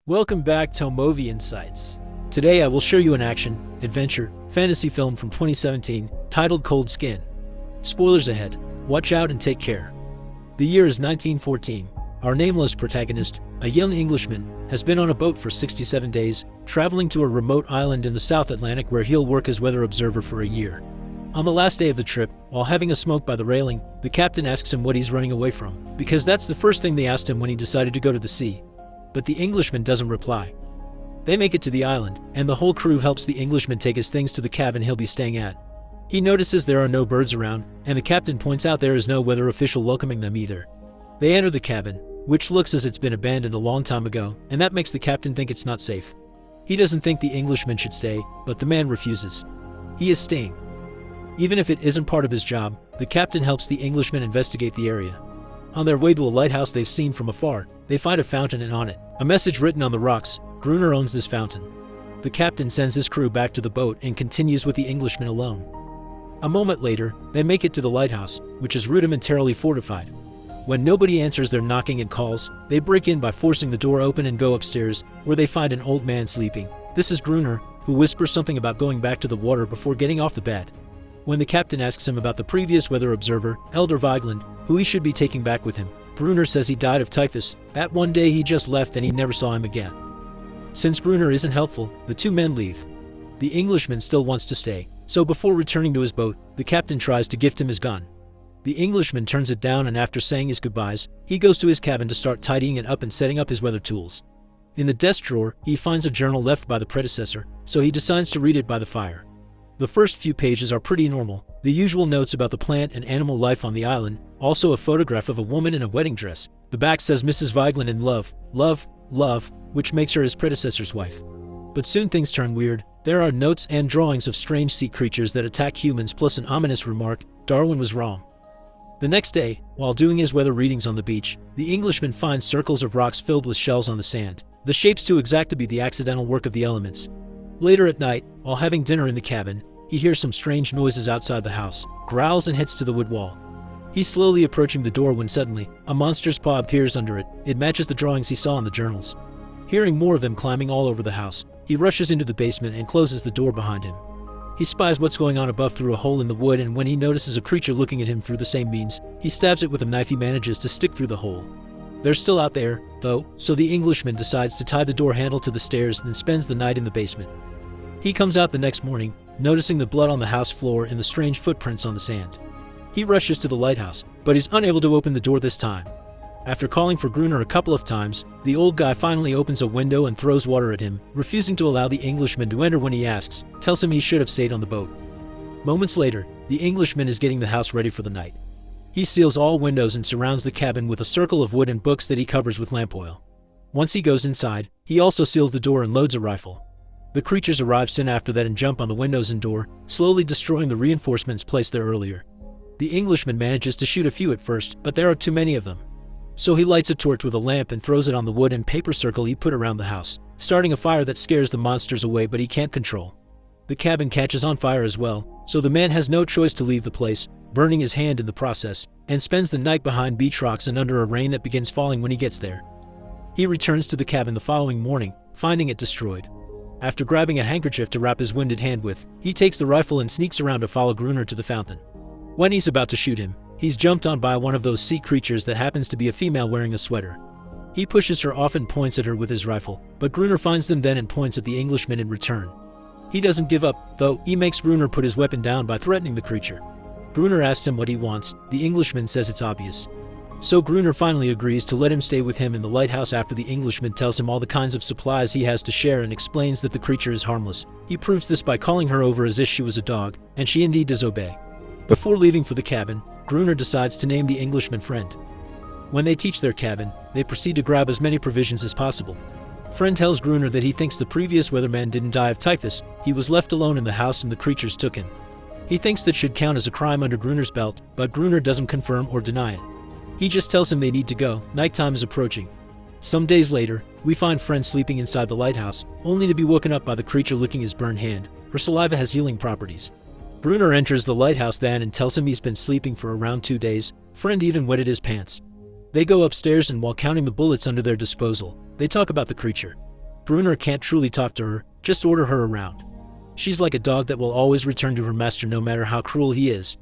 Welcome back to Movie Insights. Today I will show you an action, adventure, fantasy film from 2017 titled Cold Skin. Spoilers ahead. Watch out and take care. The year is 1914. Our nameless protagonist, a young Englishman, has been on a boat for 67 days, traveling to a remote island in the South Atlantic where he'll work as weather observer for a year. On the last day of the trip, while having a smoke by the railing, the captain asks him what he's running away from, because that's the first thing they asked him when he decided to go to the sea. But the Englishman doesn't reply. They make it to the island, and the whole crew helps the Englishman take his things to the cabin he'll be staying at. He notices there are no birds around, and the captain points out there is no weather official welcoming them either. They enter the cabin, which looks as it's been abandoned a long time ago, and that makes the captain think it's not safe. He doesn't think the Englishman should stay, but the man refuses. He is staying. Even if it isn't part of his job, the captain helps the Englishman investigate the area. On their way to a lighthouse they've seen from afar, they find a fountain and on it, a message written on the rocks: Gruner owns this fountain. The captain sends his crew back to the boat and continues with the Englishman alone. A moment later, they make it to the lighthouse, which is rudimentarily fortified. When nobody answers their knocking and calls, they break in by forcing the door open and go upstairs, where they find an old man sleeping. This is Gruner, who whispers something about going back to the water before getting off the bed. When the captain asks him about the previous weather observer, Elder Vigeland, who he should be taking back with him, Gruner says he died of typhus. That one day he just left and he never saw him again. Since Gruner isn't helpful, the two men leave. The Englishman still wants to stay, so before returning to his boat, the captain tries to gift him his gun. The Englishman turns it down, and after saying his goodbyes, he goes to his cabin to start tidying it up and setting up his weather tools. In the desk drawer, he finds a journal left by the predecessor, so he decides to read it by the fire. The first few pages are pretty normal, the usual notes about the plant and animal life on the island, also a photograph of a woman in a wedding dress. The back says Mrs. Vigeland in love, love, love, which makes her his predecessor's wife. But soon things turn weird. There are notes and drawings of strange sea creatures that attack humans, plus an ominous remark: Darwin was wrong. The next day, while doing his weather readings on the beach, the Englishman finds circles of rocks filled with shells on the sand, the shapes too exact to be the accidental work of the elements. Later at night, while having dinner in the cabin, he hears some strange noises outside the house, growls, and heads to the wood wall. He's slowly approaching the door when suddenly, a monster's paw appears under it. It matches the drawings he saw in the journals. Hearing more of them climbing all over the house, he rushes into the basement and closes the door behind him. He spies what's going on above through a hole in the wood, and when he notices a creature looking at him through the same means, he stabs it with a knife he manages to stick through the hole. They're still out there, though, so the Englishman decides to tie the door handle to the stairs and spends the night in the basement. He comes out the next morning, noticing the blood on the house floor and the strange footprints on the sand. He rushes to the lighthouse, but he's unable to open the door this time. After calling for Gruner a couple of times, the old guy finally opens a window and throws water at him, refusing to allow the Englishman to enter when he asks, tells him he should have stayed on the boat. Moments later, the Englishman is getting the house ready for the night. He seals all windows and surrounds the cabin with a circle of wood and books that he covers with lamp oil. Once he goes inside, he also seals the door and loads a rifle. The creatures arrive soon after that and jump on the windows and door, slowly destroying the reinforcements placed there earlier. The Englishman manages to shoot a few at first, but there are too many of them. So he lights a torch with a lamp and throws it on the wood and paper circle he put around the house, starting a fire that scares the monsters away but he can't control. The cabin catches on fire as well, so the man has no choice to leave the place, burning his hand in the process, and spends the night behind beach rocks and under a rain that begins falling when he gets there. He returns to the cabin the following morning, finding it destroyed. After grabbing a handkerchief to wrap his wounded hand with, he takes the rifle and sneaks around to follow Gruner to the fountain. When he's about to shoot him, he's jumped on by one of those sea creatures that happens to be a female wearing a sweater. He pushes her off and points at her with his rifle, but Gruner finds them then and points at the Englishman in return. He doesn't give up, though. He makes Gruner put his weapon down by threatening the creature. Gruner asks him what he wants. The Englishman says it's obvious. So Gruner finally agrees to let him stay with him in the lighthouse after the Englishman tells him all the kinds of supplies he has to share and explains that the creature is harmless. He proves this by calling her over as if she was a dog, and she indeed does obey. Before leaving for the cabin, Gruner decides to name the Englishman Friend. When they teach their cabin, they proceed to grab as many provisions as possible. Friend tells Gruner that he thinks the previous weatherman didn't die of typhus. He was left alone in the house and the creatures took him. He thinks that should count as a crime under Gruner's belt, but Gruner doesn't confirm or deny it. He just tells him they need to go. Nighttime is approaching. Some days later, we find Friend sleeping inside the lighthouse, only to be woken up by the creature licking his burned hand. Her saliva has healing properties. Gruner enters the lighthouse then and tells him he's been sleeping for around 2 days. Friend even wetted his pants. They go upstairs, and while counting the bullets under their disposal, they talk about the creature. Gruner can't truly talk to her, just order her around. She's like a dog that will always return to her master no matter how cruel he is.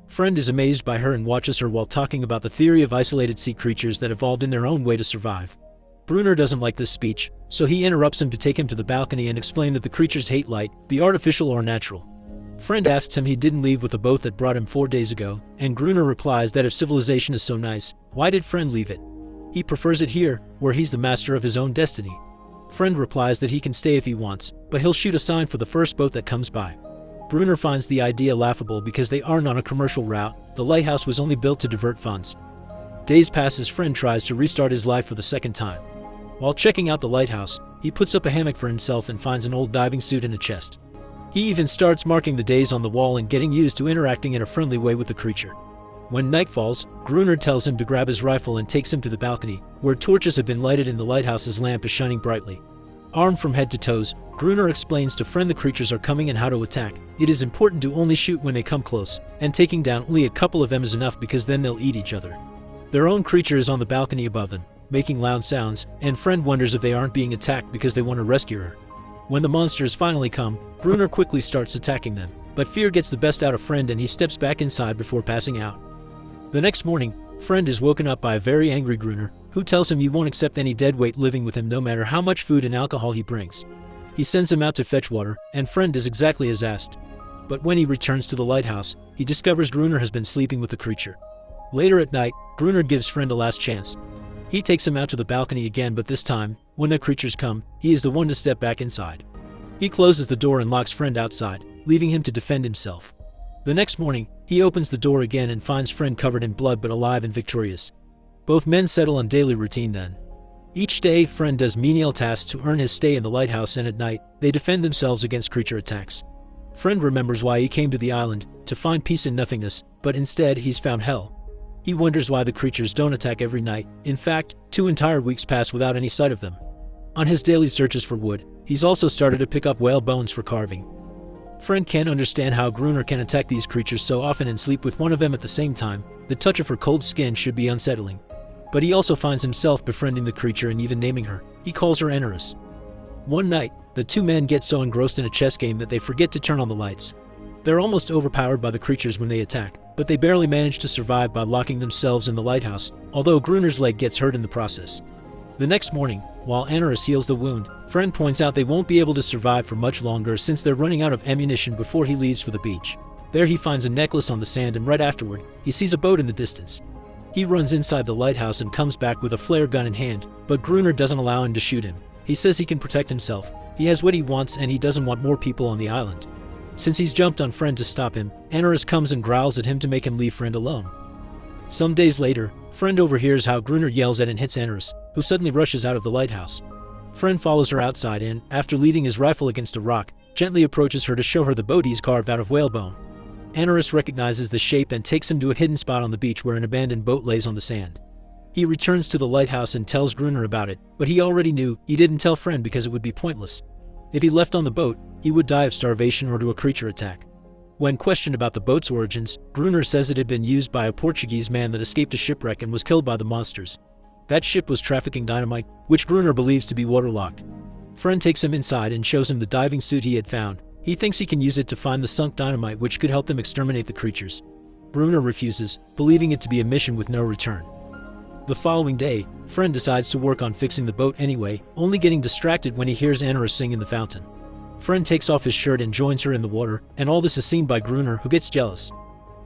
Friend is amazed by her and watches her while talking about the theory of isolated sea creatures that evolved in their own way to survive. Gruner doesn't like this speech, so he interrupts him to take him to the balcony and explain that the creatures hate light, be artificial or natural. Friend asks him he didn't leave with the boat that brought him 4 days ago, and Gruner replies that if civilization is so nice, why did Friend leave it? He prefers it here, where he's the master of his own destiny. Friend replies that he can stay if he wants, but he'll shoot a sign for the first boat that comes by. Gruner finds the idea laughable because they aren't on a commercial route, the lighthouse was only built to divert funds. Days pass as Friend tries to restart his life for the second time. While checking out the lighthouse, he puts up a hammock for himself and finds an old diving suit in a chest. He even starts marking the days on the wall and getting used to interacting in a friendly way with the creature. When night falls, Gruner tells him to grab his rifle and takes him to the balcony, where torches have been lighted and the lighthouse's lamp is shining brightly. Armed from head to toes, Gruner explains to Friend the creatures are coming and how to attack. It is important to only shoot when they come close, and taking down only a couple of them is enough because then they'll eat each other. Their own creature is on the balcony above them, making loud sounds, and Friend wonders if they aren't being attacked because they want to rescue her. When the monsters finally come, Gruner quickly starts attacking them, but fear gets the best out of Friend and he steps back inside before passing out. The next morning, Friend is woken up by a very angry Gruner, who tells him he won't accept any deadweight living with him no matter how much food and alcohol he brings. He sends him out to fetch water, and Friend does exactly as asked. But when he returns to the lighthouse, he discovers Gruner has been sleeping with the creature. Later at night, Gruner gives Friend a last chance. He takes him out to the balcony again, but this time, when the creatures come, he is the one to step back inside. He closes the door and locks Friend outside, leaving him to defend himself. The next morning, he opens the door again and finds Friend covered in blood but alive and victorious. Both men settle on daily routine then. Each day, Friend does menial tasks to earn his stay in the lighthouse, and at night, they defend themselves against creature attacks. Friend remembers why he came to the island, to find peace and nothingness, but instead he's found hell. He wonders why the creatures don't attack every night. In fact, 2 entire weeks pass without any sight of them. On his daily searches for wood, he's also started to pick up whale bones for carving. Friend can't understand how Gruner can attack these creatures so often and sleep with one of them at the same time. The touch of her cold skin should be unsettling. But he also finds himself befriending the creature and even naming her. He calls her Enarus. One night, the two men get so engrossed in a chess game that they forget to turn on the lights. They're almost overpowered by the creatures when they attack, but they barely manage to survive by locking themselves in the lighthouse, although Gruner's leg gets hurt in the process. The next morning, while Enarus heals the wound, Friend points out they won't be able to survive for much longer since they're running out of ammunition before he leaves for the beach. There he finds a necklace on the sand, and right afterward, he sees a boat in the distance. He runs inside the lighthouse and comes back with a flare gun in hand, but Gruner doesn't allow him to shoot him. He says he can protect himself. He has what he wants and he doesn't want more people on the island. Since he's jumped on Friend to stop him, Enarus comes and growls at him to make him leave Friend alone. Some days later, Friend overhears how Gruner yells at and hits Enarus, who suddenly rushes out of the lighthouse. Friend follows her outside and, after leaning his rifle against a rock, gently approaches her to show her the boat he's carved out of whalebone. Enarus recognizes the shape and takes him to a hidden spot on the beach where an abandoned boat lays on the sand. He returns to the lighthouse and tells Gruner about it, but he already knew. He didn't tell Friend because it would be pointless. If he left on the boat, he would die of starvation or to a creature attack. When questioned about the boat's origins, Gruner says it had been used by a Portuguese man that escaped a shipwreck and was killed by the monsters. That ship was trafficking dynamite, which Gruner believes to be waterlocked. Friend takes him inside and shows him the diving suit he had found. He thinks he can use it to find the sunk dynamite, which could help them exterminate the creatures. Gruner refuses, believing it to be a mission with no return. The following day, Friend decides to work on fixing the boat anyway, only getting distracted when he hears Enarus sing in the fountain. Friend takes off his shirt and joins her in the water, and all this is seen by Gruner, who gets jealous.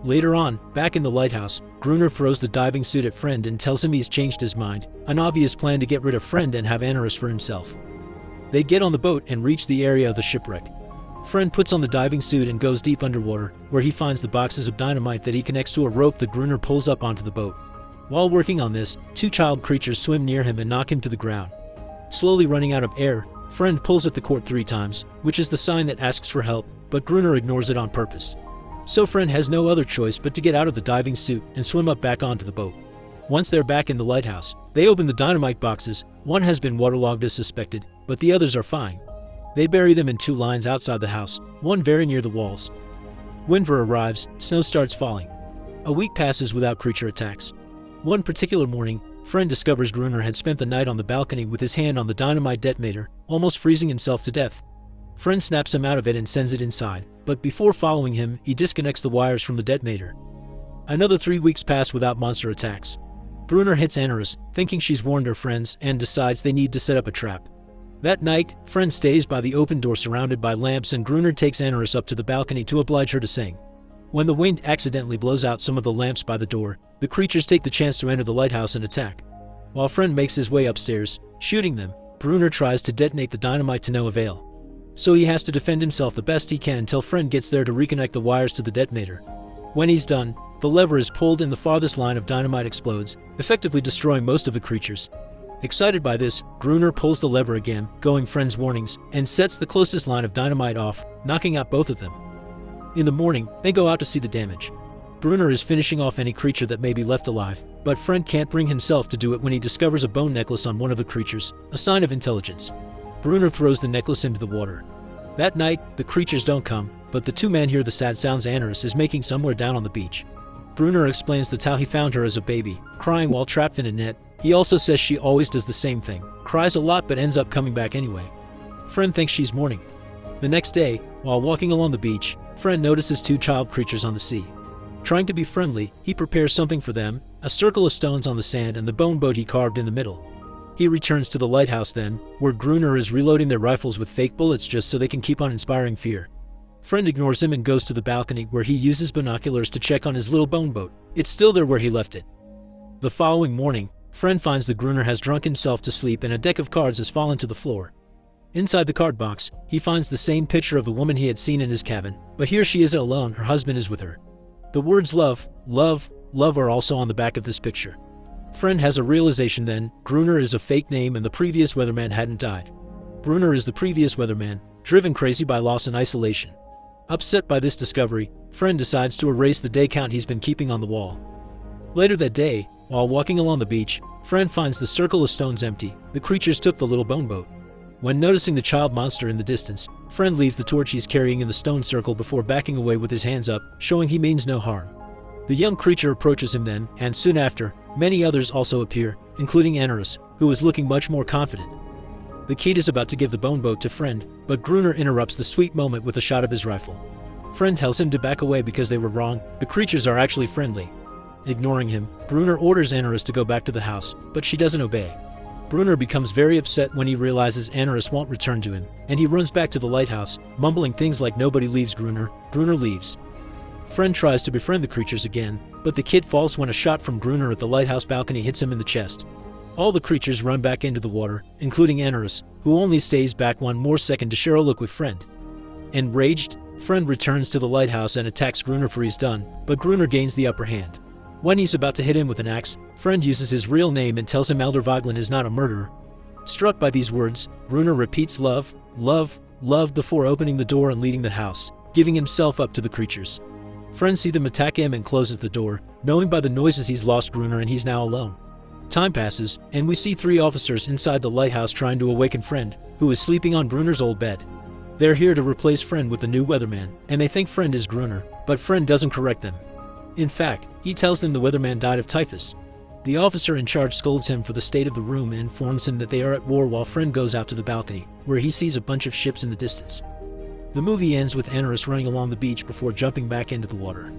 Later on, back in the lighthouse, Gruner throws the diving suit at Friend and tells him he's changed his mind, an obvious plan to get rid of Friend and have Enarus for himself. They get on the boat and reach the area of the shipwreck. Friend puts on the diving suit and goes deep underwater, where he finds the boxes of dynamite that he connects to a rope that Gruner pulls up onto the boat. While working on this, 2 child creatures swim near him and knock him to the ground. Slowly running out of air, Friend pulls at the cord 3 times, which is the sign that asks for help, but Gruner ignores it on purpose. So Friend has no other choice but to get out of the diving suit and swim up back onto the boat. Once they're back in the lighthouse, they open the dynamite boxes. One has been waterlogged as suspected, but the others are fine. They bury them in 2 lines outside the house, one very near the walls. Winter arrives, snow starts falling. A week passes without creature attacks. One particular morning, Friend discovers Gruner had spent the night on the balcony with his hand on the dynamite detonator, almost freezing himself to death. Friend snaps him out of it and sends it inside, but before following him, he disconnects the wires from the detonator. Another 3 weeks pass without monster attacks. Gruner hits Anarus, thinking she's warned her friends, and decides they need to set up a trap. That night, Friend stays by the open door surrounded by lamps, and Gruner takes Anarus up to the balcony to oblige her to sing. When the wind accidentally blows out some of the lamps by the door, the creatures take the chance to enter the lighthouse and attack. While Friend makes his way upstairs, shooting them, Gruner tries to detonate the dynamite to no avail. So he has to defend himself the best he can until Friend gets there to reconnect the wires to the detonator. When he's done, the lever is pulled and the farthest line of dynamite explodes, effectively destroying most of the creatures. Excited by this, Gruner pulls the lever again, going Friend's warnings, and sets the closest line of dynamite off, knocking out both of them. In the morning, they go out to see the damage. Gruner is finishing off any creature that may be left alive, but Friend can't bring himself to do it when he discovers a bone necklace on one of the creatures, a sign of intelligence. Gruner throws the necklace into the water. That night, the creatures don't come, but the two men hear the sad sounds Anarus is making somewhere down on the beach. Gruner explains that's how he found her as a baby, crying while trapped in a net. He also says she always does the same thing, cries a lot but ends up coming back anyway. Friend thinks she's mourning. The next day, while walking along the beach, Friend notices two child creatures on the sea. Trying to be friendly, he prepares something for them, a circle of stones on the sand and the bone boat he carved in the middle. He returns to the lighthouse then, where Gruner is reloading their rifles with fake bullets just so they can keep on inspiring fear. Friend ignores him and goes to the balcony where he uses binoculars to check on his little bone boat. It's still there where he left it. The following morning, Friend finds that Gruner has drunk himself to sleep and a deck of cards has fallen to the floor. Inside the card box, he finds the same picture of the woman he had seen in his cabin, but here she isn't alone, her husband is with her. The words love, love, love are also on the back of this picture. Friend has a realization then, Gruner is a fake name and the previous weatherman hadn't died. Gruner is the previous weatherman, driven crazy by loss and isolation. Upset by this discovery, Friend decides to erase the day count he's been keeping on the wall. Later that day, while walking along the beach, Friend finds the circle of stones empty. The creatures took the little bone boat. When noticing the child monster in the distance, Friend leaves the torch he's carrying in the stone circle before backing away with his hands up, showing he means no harm. The young creature approaches him then, and soon after, many others also appear, including Anarus, who is looking much more confident. The kid is about to give the bone boat to Friend, but Gruner interrupts the sweet moment with a shot of his rifle. Friend tells him to back away because they were wrong, the creatures are actually friendly. Ignoring him, Gruner orders Anarus to go back to the house, but she doesn't obey. Gruner becomes very upset when he realizes Anarus won't return to him, and he runs back to the lighthouse, mumbling things like nobody leaves Gruner. Gruner leaves. Friend tries to befriend the creatures again, but the kid falls when a shot from Gruner at the lighthouse balcony hits him in the chest. All the creatures run back into the water, including Anarus, who only stays back one more second to share a look with Friend. Enraged, Friend returns to the lighthouse and attacks Gruner for he's done, but Gruner gains the upper hand. When he's about to hit him with an axe, Friend uses his real name and tells him Elder Voglin is not a murderer. Struck by these words, Gruner repeats love, love, love before opening the door and leaving the house, giving himself up to the creatures. Friend sees them attack him and closes the door, knowing by the noises he's lost Gruner and he's now alone. Time passes, and we see 3 officers inside the lighthouse trying to awaken Friend, who is sleeping on Gruner's old bed. They're here to replace Friend with the new weatherman, and they think Friend is Gruner, but Friend doesn't correct them. In fact, he tells them the weatherman died of typhus. The officer in charge scolds him for the state of the room and informs him that they are at war while Friend goes out to the balcony, where he sees a bunch of ships in the distance. The movie ends with Anarus running along the beach before jumping back into the water.